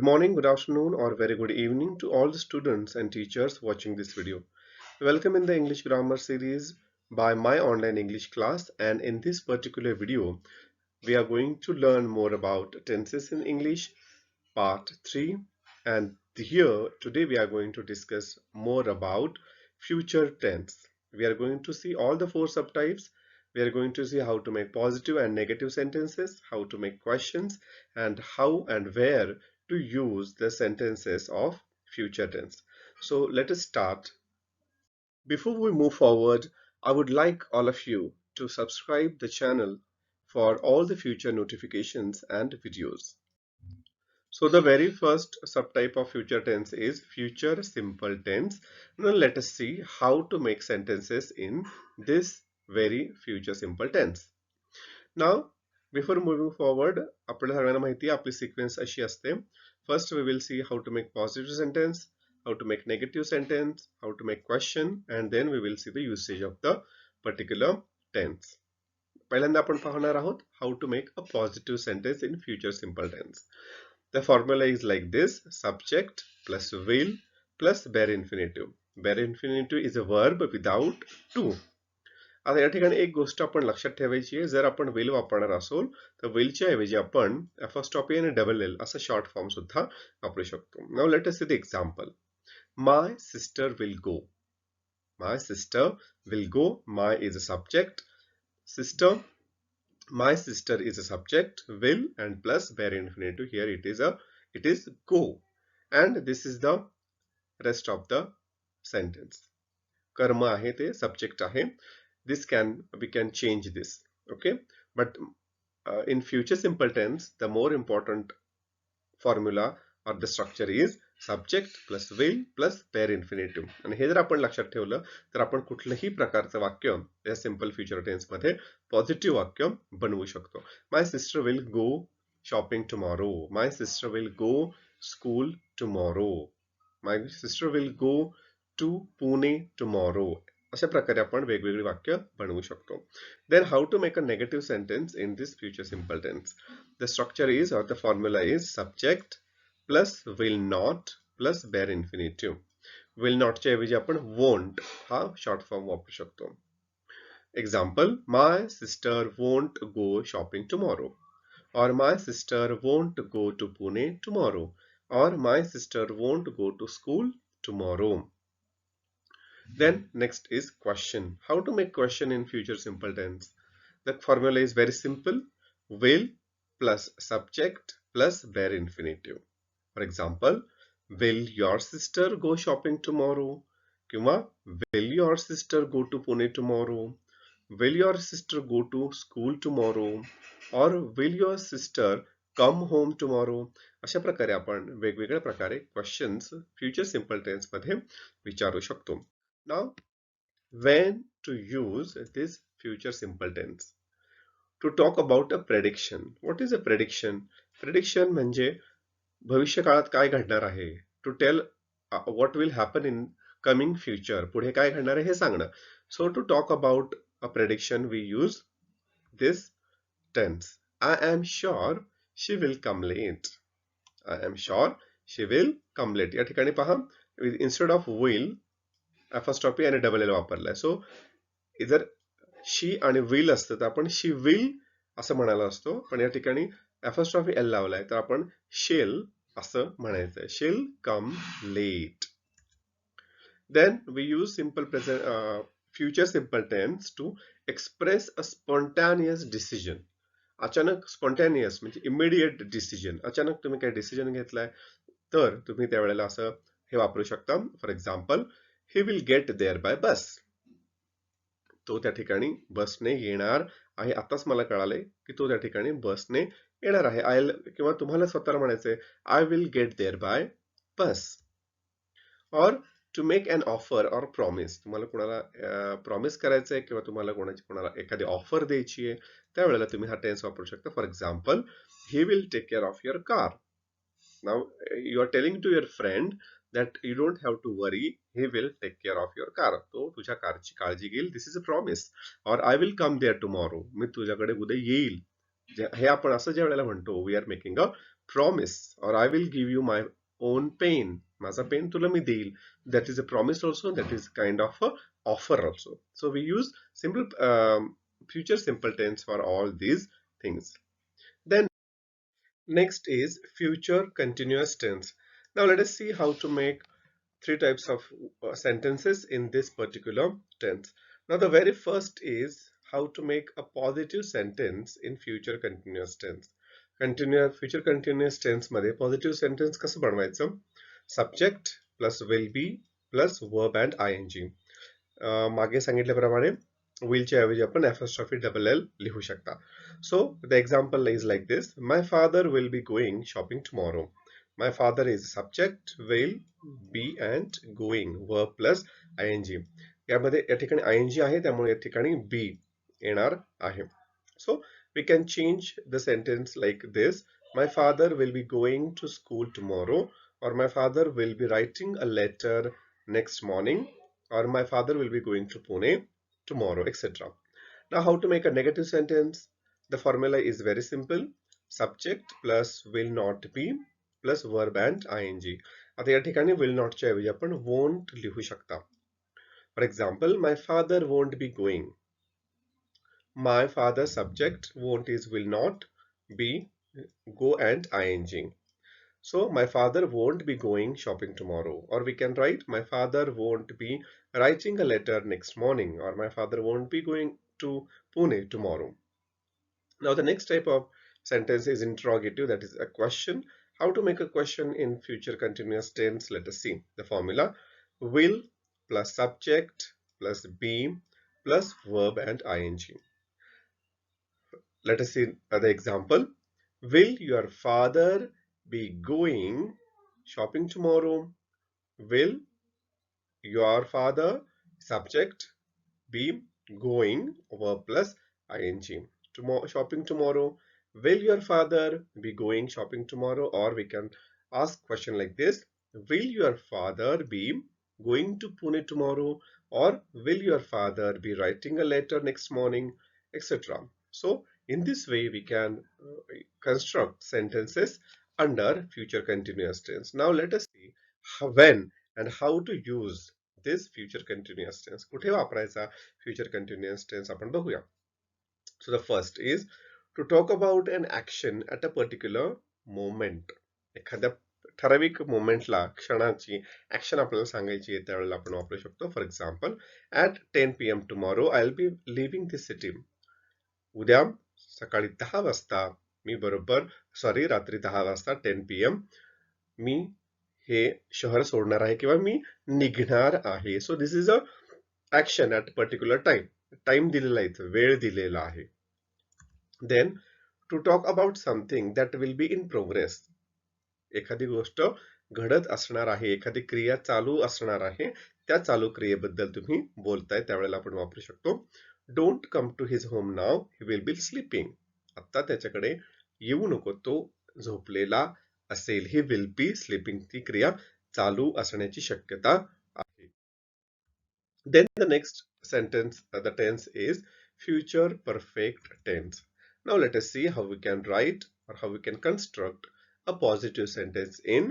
Good morning, good afternoon, or very good evening to all the students and teachers watching this video. Welcome in the English Grammar series by my online English class, and in this particular video, we are going to learn more about tenses in English, part 3. And here, today we are going to discuss more about future tense. We are going to see all the four subtypes. We are going to see how to make positive and negative sentences, how to make questions, and how and where to use the sentences of future tense. So let us start. Before we move forward, I would like all of you to subscribe the channel for all the future notifications and videos. So the very first subtype of future tense is future simple tense. Now let us see how to make sentences in this very future simple tense. Now before moving forward, आपल्याला सर्वांना माहिती आहे आपली sequence अशी असते. First we will see how to make positive sentence, how to make negative sentence, how to make question, and then we will see the usage of the particular tense. पहिल्यांदा आपण पाहणार आहोत how to make a positive sentence in future simple tense. The formula is like this: subject plus will plus bare infinitive. Bare infinitive is a verb without to. आता या ठिकाणी एक गोष्ट आपण लक्षात ठेवायची आहे, जर आपण will वापरणार असोल तर will च्या ऐवजी आपण apostrophe आणि double l असा शॉर्ट फॉर्म सुद्धा वापरू शकतो. Now let us see the example. My sister will go. My sister will go. My is a subject. Sister. My sister is a subject. Will and plus bare infinitive. Here it is go, and this is the rest of the sentence. Karma आहे ते subject आहे. We can change this. Okay, but in future simple tense, the more important formula or the structure is subject plus will plus bare infinitive. आणि हे जर आपण लक्षात ठेवलं तर आपण कुठलंही प्रकारचं वाक्य या सिंपल फ्युचर टेन्स मध्ये पॉझिटिव्ह वाक्य बनवू शकतो. My sister will go shopping tomorrow. My sister will go school tomorrow. My sister will go to Pune tomorrow. अशा प्रकारे आपण वेगवेगळी वाक्य बनवू शकतो. Then how to make a negative sentence in this future simple tense? The structure is, or the formula is, subject plus will not plus bare infinitive. Will not च्या ऐवजी आपण won't हा शॉर्ट फॉर्म वापरू शकतो. Example: My sister won't go shopping tomorrow. Or my sister won't go to Pune tomorrow. Or my sister won't go to school tomorrow. Then next is question. How to make question in future simple tense? The formula is very simple. Will plus subject plus bare infinitive. For example, will your sister go shopping tomorrow? किंवा will your sister go to Pune tomorrow? Will your sister go to school tomorrow? Or will your sister come home tomorrow? अशा प्रकारे आपण वेगवेगळ्या प्रकारे questions future simple tense मध्ये विचारू शकतो. Now, when to use this future simple tense? To talk about a prediction. What is a prediction? Prediction म्हणजे भविष्य काळात काय घडणार आहे. To tell what will happen in coming future. पुढे काय घडणार आहे हे सांगणं. So to talk about a prediction, we use this tense. I am sure she will come late. I am sure she will come late. या ठिकाणी पहा, instead of will apostrophe आणि double l वापरलाय. सो जर she आणि will असतं तर आपण she will असं म्हणायला असतो, पण या ठिकाणी apostrophe l लावलाय तर आपण shall असं म्हणायचंय. She'll come late. Then we use future simple tense to express a spontaneous decision. अचानक spontaneous म्हणजे immediate decision. अचानक तुम्ही काही डिसिजन घेतलाय तर तुम्ही त्यावेळेला असं हे वापरू शकता. For example, he will get there by bus. तो त्या ठिकाणी बसने येणार आहे. आताच मला कळालंय की तो त्या ठिकाणी बसने येणार आहे. किंवा तुम्हाला स्वतःला म्हणायचंय I will get there by bus. Or to make an offer or promise. तुम्हाला कोणाला प्रॉमिस करायचंय किंवा तुम्हाला कोणाला एखादी ऑफर द्यायची आहे त्यावेळेला तुम्ही हा टेन्स वापरू शकता. For example, he will take care of your car. Now you are telling to your friend that you don't have to worry, he will take care of your car. तो तुझ्या कारची काळजी घेईल. This is a promise. Or I will come there tomorrow. मी तुझ्याकडे उद्या येईल. हे आपण असं ज्या वेळेला म्हणतो, we are making a promise, or I will give you my own pen. माझा पेन तुला मी देईल. That is a promise also. That is kind of a offer also. So we use simple future simple tense for all these things. Then next is future continuous tense. Now let us see how to make three types of sentences in this particular tense. Now the very first is how to make a positive sentence in future continuous tense. Future continuous tense मध्ये positive sentence कसं बनवायचं? Subject plus will be plus verb and ing. मागे सांगितल्याप्रमाणे will च्या ऐवजी आपण apostrophe double L लिहू शकता. So the example is like this. My father will be going shopping tomorrow. My father is subject, will, be and going verb plus ing. यामध्ये या ठिकाणी ing आहे त्यामुळे या ठिकाणी be येणार आहे. So we can change the sentence like this. My father will be going to school tomorrow, or my father will be writing a letter next morning, or my father will be going to Pune tomorrow, etc. Now, how to make a negative sentence? The formula is very simple. Subject plus will not be plus verb and ing. आता या ठिकाणी will not च्या ऐवजी आपण won't लिहू शकता. For example, my father won't be going. My father subject won't is will not, be, go and ing. So my father won't be going shopping tomorrow. Or we can write my father won't be writing a letter next morning. Or my father won't be going to Pune tomorrow. Now the next type of sentence is interrogative, that is a question. How to make a question in future continuous tense? Let us see the formula. Will plus subject plus be plus verb and ing. Let us see the example. Will your father be going shopping tomorrow? Will your father subject be going verb plus ing. Tomorrow, shopping tomorrow. Will your father be going shopping tomorrow? Or we can ask question like this. Will your father be going to Pune tomorrow? Or will your father be writing a letter next morning? Etc. So in this way we can construct sentences under future continuous tense. Now let us see when and how to use this future continuous tense. कुठे वापरायचा future continuous tense आपण बघूया. So the first is to talk about an action at a particular moment. एखाद्या ठराविक मोमेंटला क्षणाची action आपल्याला सांगायची आहे त्यावेळेला आपण वापरू शकतो. For example, at 10 p.m. tomorrow I'll be leaving this city. उद्या सकाळी 10 वाजता मी बरोबर रात्री 10 वाजता 10 p.m. मी हे शहर सोडणार आहे किंवा मी निघणार आहे. So this is a action at particular time. Time दिलेला आहे इथं, वेळ दिलेला आहे. Then to talk about something that will be in progress. एखादी गोष्ट घडत असणार आहे, एखादी क्रिया चालू असणार आहे, त्या चालू क्रियेबद्दल तुम्ही बोलताय त्यावेळेला आपण वापरू शकतो. Don't come to his home now, he will be sleeping. आता त्याच्याकडे येऊ नको, तो झोपलेला असेल. ही विल बी स्लीपिंग, ती क्रिया चालू असण्याची शक्यता आहे. Then the next sentence, the tense is future perfect tense. Now let us see how we can write or how we can construct a positive sentence in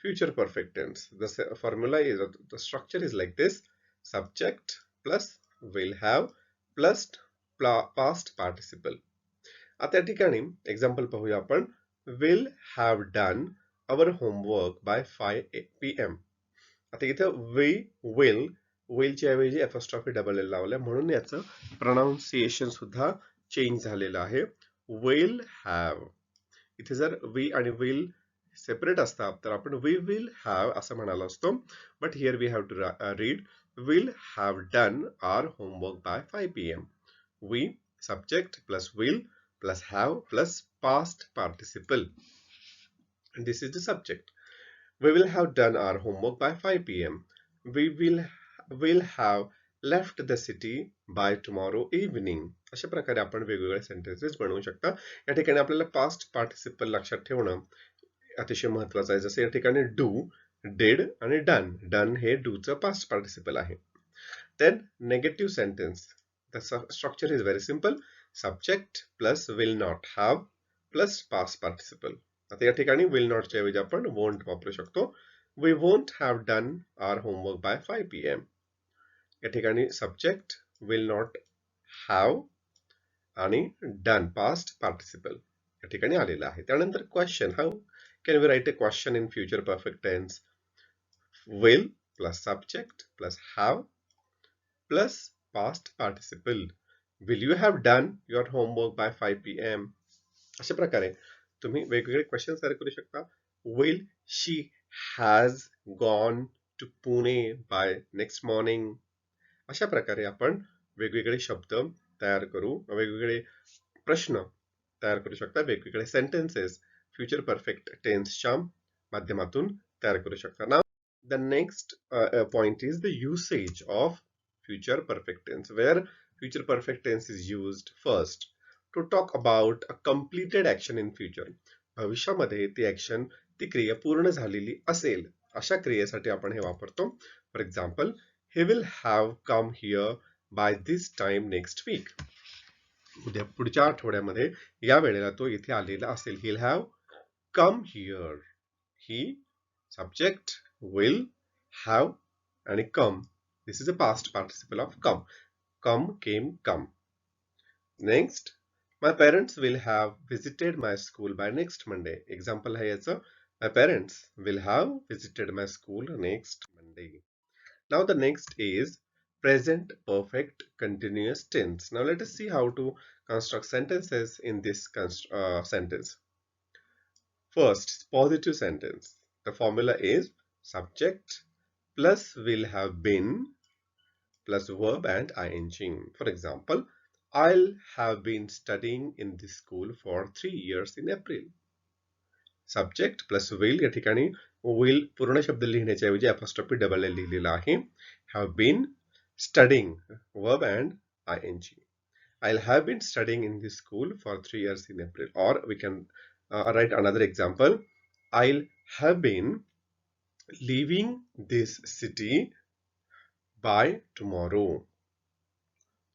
future perfect tense. The formula is, the structure is like this. Subject plus will have plus past participle. आता या ठिकाणी example पाहूया आपण. Will have done our homework by 5 p.m. आता इथं will च्या ऐवजी apostrophe double L लावलाय म्हणून याचं प्रोनाउन्सिएशन सुद्धा चेंज झालेलं आहे. Will have. इथे जर we आणि will सेपरेट असतात तर आपण we will have असं म्हणालो असतो. But here we have to read will have done our homework by 5 p.m. We subject plus will plus have plus past participle. And this is the subject. We will have done our homework by 5 p.m. We will have left the city by tomorrow evening. अशा प्रकारे आपण वेगवेगळे sentences बनवू शकता. या ठिकाणी आपल्याला past participle लक्षात ठेवणं अतिशय महत्वाचं आहे. जसे या ठिकाणी डू, डिड आणि डन. डन हे डूचं पास्ट पार्टिसिपल आहे. Then negative sentence. The structure is very simple. Subject plus will not have plus past participle. आता या ठिकाणी will not च्या ऐवजी आपण won't वापरू शकतो. We won't have done our homework by 5 p.m. या ठिकाणी subject will not have आणि done past participle या ठिकाणी आलेलं आहे. त्यानंतर question, how can we write a question in future perfect tense? Will plus subject plus have plus past participle. Will you have done your homework by 5 p.m.? अशा प्रकारे तुम्ही वेगवेगळे क्वेश्चन तयार करू शकता. Will she has gone to Pune by next morning? अशा प्रकारे आपण वेगवेगळे शब्द तयार करू, वेगवेगळे प्रश्न तयार करू शकता, वेगवेगळे सेंटेन्सेस फ्युचर परफेक्ट टेन्सच्या माध्यमातून तयार करू शकता. Now the next point is the usage of future perfect tense, where future perfect tense is used first to talk about a completed action in future. भविष्यामध्ये ती ऍक्शन, ती क्रिया पूर्ण झालेली असेल अशा क्रियेसाठी आपण हे वापरतो. For example, he will have come here by this time next week. उद्या पुढच्या आठवड्यामध्ये या वेळेला तो इथे आलेला असेल. he'll have come here. He subject will have आणि come. This is a past participle of come. Come, came, come. Next, my parents will have visited my school by next Monday. Example है याचं, my parents will have visited my school next Monday. Now the next is present perfect continuous tense. Now let us see how to construct sentences in this sentence. First, positive sentence. The formula is subject plus will have been plus verb and ing. For example, I'll have been studying in this school for 3 years in April. Subject plus will या ठिकाणी will पूर्ण शब्द लिहिण्याच्या ऐवजी apostrophe double L लिहिलेला आहे. Have been studying verb and ing. I'll have been studying in this school for 3 years in April. Or we can write another example. I'll have been leaving this city by tomorrow.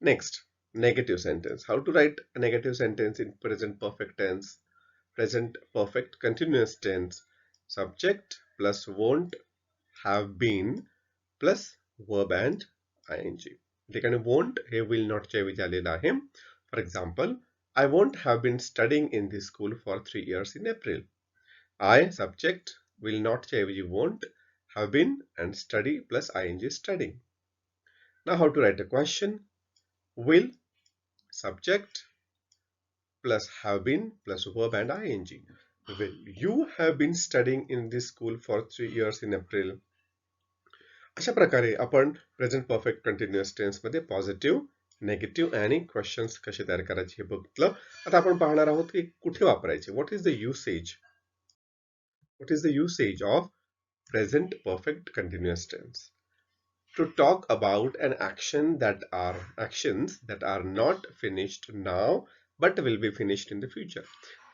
Next, negative sentence. How to write a negative sentence in present perfect tense? Present perfect continuous tense. Subject plus won't have been plus verb and ing. ठिकाणी won't hey will not च्या ऐवजी आलेलं आहे. For example, I won't have been studying in this school for 3 years in April. I subject will not च्या ऐवजी won't have been and study plus ing studying. Now how to write a question? Will subject plus have been plus verb and ing. Will you have been studying in this school for 3 years in April? अशा प्रकारे आपण present perfect continuous tense मध्ये positive, negative आणि questions कसे तयार करायचे हे बघितलं. आता आपण पाहणार आहोत की कुठे वापरायचे. What is the usage? What is the usage of present perfect continuous tense? To talk about an actions that are not finished now but will be finished in the future.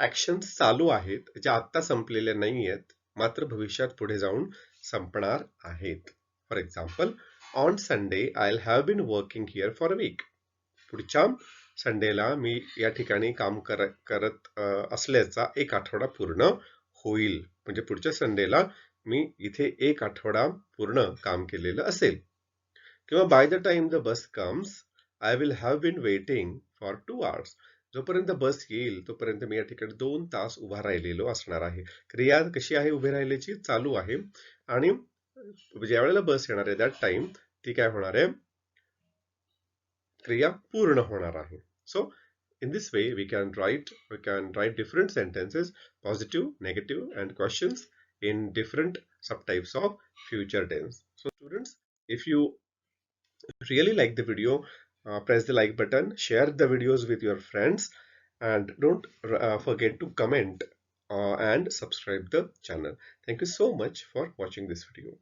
Actions चालू आहेत ज्या आता संपलेल्या नाही आहेत मात्र भविष्यात पुढे जाऊन संपणार आहेत. For example, on Sunday I'll have been working here for a week. पुढच्या संडेला मी या ठिकाणी काम करत असल्याचा एक आठवडा पूर्ण होईल. म्हणजे पुढच्या संडेला मी इथे एक आठवडा पूर्ण काम केलेलं असेल. किंवा by the time the bus comes, I will have been waiting for 2 hours. जोपर्यंत बस येईल तोपर्यंत मी या ठिकाणी 2 तास उभा राहिलेलो असणार आहे. क्रिया कशी आहे उभे राहिल्याची? चालू आहे. आणि ज्या वेळेला बस येणार आहे दॅट टाइम ती काय होणार आहे? क्रिया पूर्ण होणार आहे. So in this way we can write different sentences, positive, negative and questions in different subtypes of future tense. So students, if you really like the video, press the like button, share the videos with your friends, and don't forget to comment and subscribe the channel. Thank you so much for watching this video.